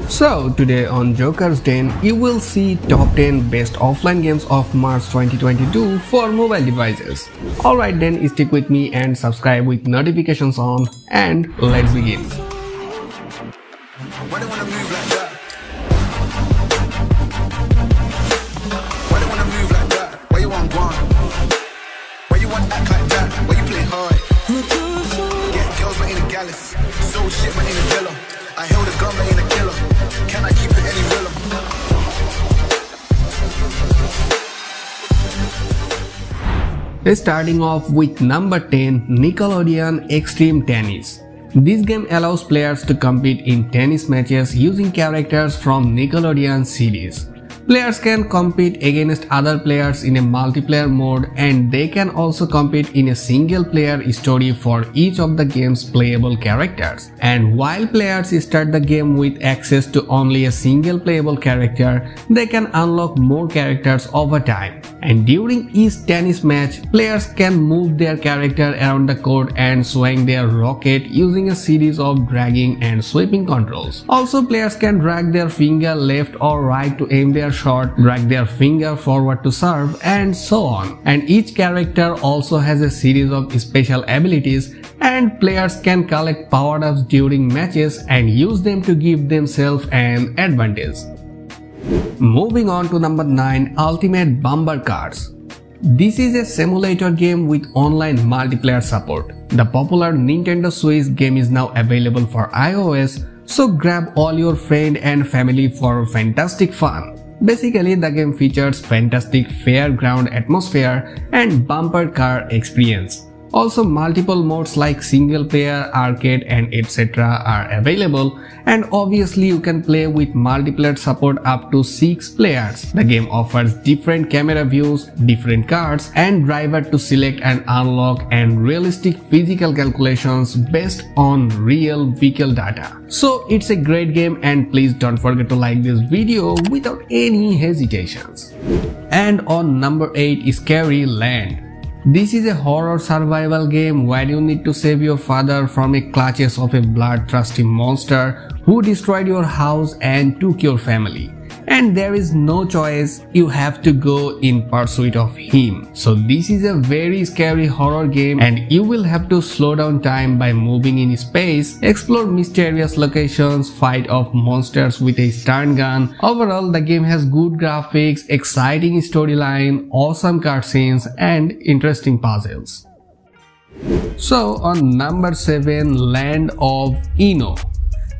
So today on Joker's Den, you will see top 10 best offline games of March 2022 for mobile devices. Alright then, stick with me and subscribe with notifications on, and let's begin. Starting off with number 10, Nickelodeon Extreme Tennis. This game allows players to compete in tennis matches using characters from Nickelodeon series. Players can compete against other players in a multiplayer mode, and they can also compete in a single player story for each of the game's playable characters. And while players start the game with access to only a single playable character, they can unlock more characters over time. And during each tennis match, players can move their character around the court and swing their racket using a series of dragging and sweeping controls. Also, players can drag their finger left or right to aim their shot, drag their finger forward to serve, and so on. And each character also has a series of special abilities, and players can collect power-ups during matches and use them to give themselves an advantage. Moving on to number 9, Ultimate Bumper Cars. This is a simulator game with online multiplayer support. The popular Nintendo Switch game is now available for iOS, so grab all your friends and family for fantastic fun. Basically, the game features fantastic fairground atmosphere and bumper car experience. Also, multiple modes like single player, arcade, and etc. are available, and obviously you can play with multiplayer support up to 6 players. The game offers different camera views, different cars, and driver to select and unlock, and realistic physical calculations based on real vehicle data. So it's a great game, and please don't forget to like this video without any hesitations. And on number 8 is Scary Land. This is a horror survival game where you need to save your father from the clutches of a bloodthirsty monster who destroyed your house and took your family. And there is no choice, you have to go in pursuit of him. So this is a very scary horror game, and you will have to slow down time by moving in space, explore mysterious locations, fight off monsters with a stun gun. Overall, the game has good graphics, exciting storyline, awesome cutscenes, and interesting puzzles. So on number 7, Land of Ino.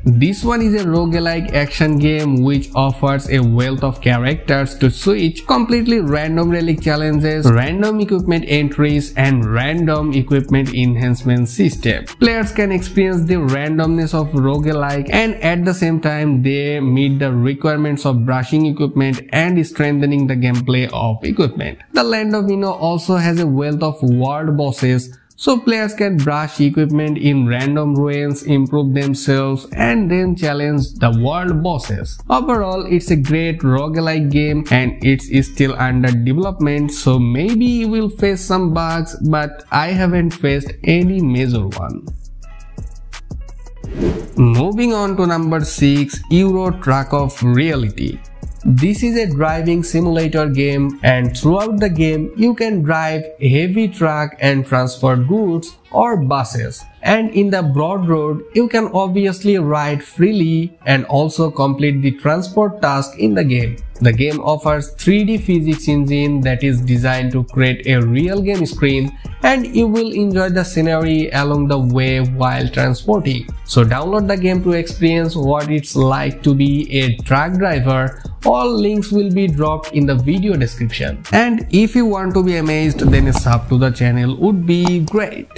This one is a roguelike action game which offers a wealth of characters to switch, completely random relic challenges, random equipment entries, and random equipment enhancement system. Players can experience the randomness of roguelike, and at the same time they meet the requirements of brushing equipment and strengthening the gameplay of equipment. The Land of Ino also has a wealth of world bosses, so players can brush equipment in random ruins, improve themselves, and then challenge the world bosses. Overall, it's a great roguelike game, and it's still under development, so maybe you will face some bugs, but I haven't faced any major one. Moving on to number 6, Euro Truck of Reality. This is a driving simulator game, and throughout the game you can drive a heavy truck and transport goods or buses. And in the broad road you can obviously ride freely and also complete the transport task in the game. The game offers 3D physics engine that is designed to create a real game screen, and you will enjoy the scenery along the way while transporting. So download the game to experience what it's like to be a truck driver. All links will be dropped in the video description. And if you want to be amazed, then a sub to the channel would be great.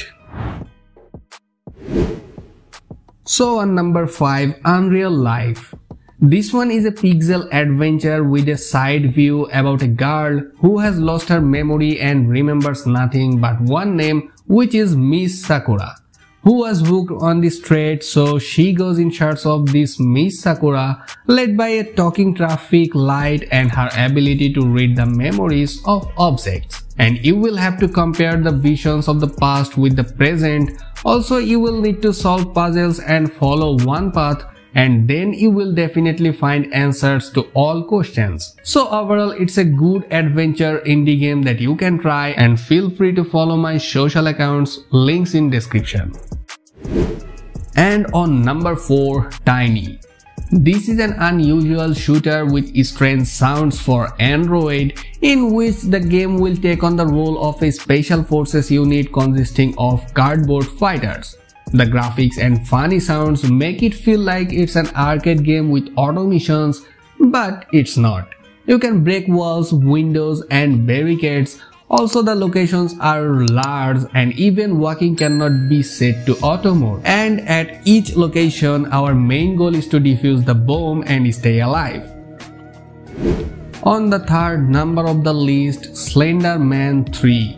So on number 5, Unreal Life. This one is a pixel adventure with a side view about a girl who has lost her memory and remembers nothing but one name, which is Miss Sakura, who was hooked on the street, so she goes in search of this Miss Sakura, led by a talking traffic light and her ability to read the memories of objects. And you will have to compare the visions of the past with the present. Also, you will need to solve puzzles and follow one path, and then you will definitely find answers to all questions. So overall, it's a good adventure indie game that you can try, and feel free to follow my social accounts, links in description. And on number 4, Tiny. This is an unusual shooter with strange sounds for Android, in which the game will take on the role of a special forces unit consisting of cardboard fighters. The graphics and funny sounds make it feel like it's an arcade game with auto missions, but it's not. You can break walls, windows, and barricades. Also, the locations are large and even walking cannot be set to auto mode. And at each location, our main goal is to defuse the bomb and stay alive. On the third number of the list, Slender Man 3.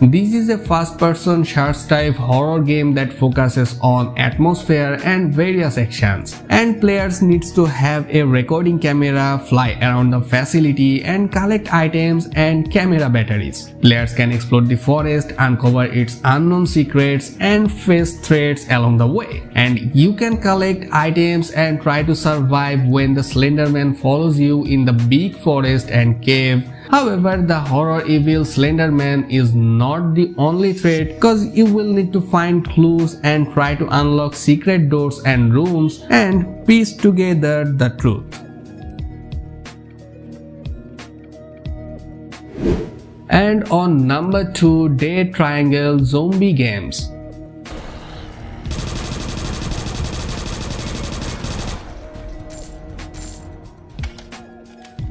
This is a first-person search-type horror game that focuses on atmosphere and various actions, and players needs to have a recording camera, fly around the facility, and collect items and camera batteries. Players can explore the forest, uncover its unknown secrets, and face threats along the way. And you can collect items and try to survive when the Slender Man follows you in the big forest and cave. However, the horror evil Slender Man is not the only threat, because you will need to find clues and try to unlock secret doors and rooms and piece together the truth. And on number 2, Dead Triangle Zombie Games.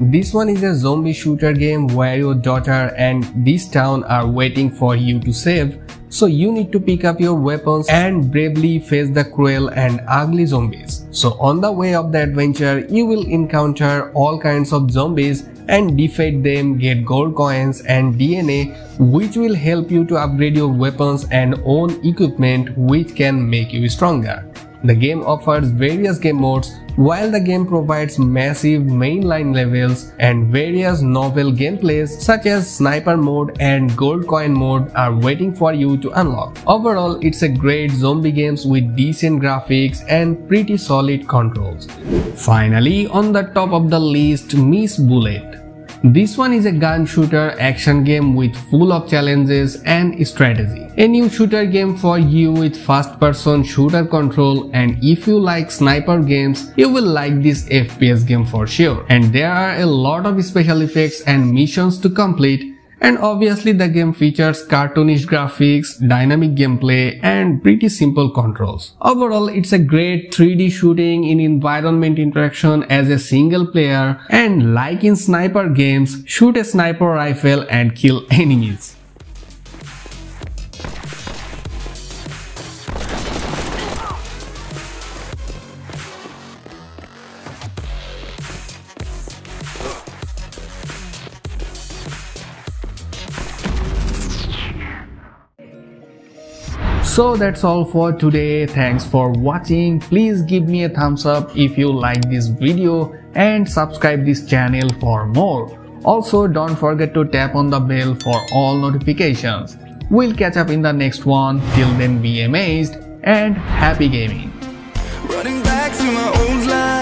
This one is a zombie shooter game where your daughter and this town are waiting for you to save, so you need to pick up your weapons and bravely face the cruel and ugly zombies. So on the way of the adventure, you will encounter all kinds of zombies and defeat them, get gold coins and DNA, which will help you to upgrade your weapons and own equipment which can make you stronger. The game offers various game modes, while the game provides massive mainline levels, and various novel gameplays such as sniper mode and gold coin mode are waiting for you to unlock. Overall, it's a great zombie game with decent graphics and pretty solid controls. Finally, on the top of the list, Miss Bullet. This one is a gun shooter action game with full of challenges and strategy. A new shooter game for you with first person shooter control, and if you like sniper games, you will like this FPS game for sure. And there are a lot of special effects and missions to complete. And obviously the game features cartoonish graphics, dynamic gameplay, and pretty simple controls. Overall, it's a great 3D shooting in environment interaction as a single player, and like in sniper games, shoot a sniper rifle and kill enemies. So that's all for today. Thanks for watching. Please give me a thumbs up if you like this video and subscribe this channel for more. Also, don't forget to tap on the bell for all notifications. We'll catch up in the next one. Till then, be amazed and happy gaming. Running back to my old life.